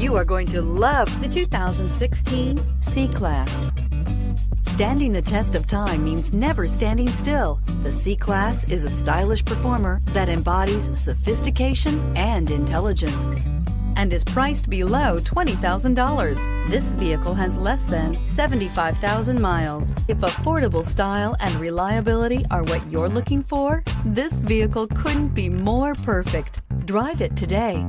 You are going to love the 2016 C-Class. Standing the test of time means never standing still. The C-Class is a stylish performer that embodies sophistication and intelligence and is priced below $20,000. This vehicle has less than 75,000 miles. If affordable style and reliability are what you're looking for, this vehicle couldn't be more perfect. Drive it today.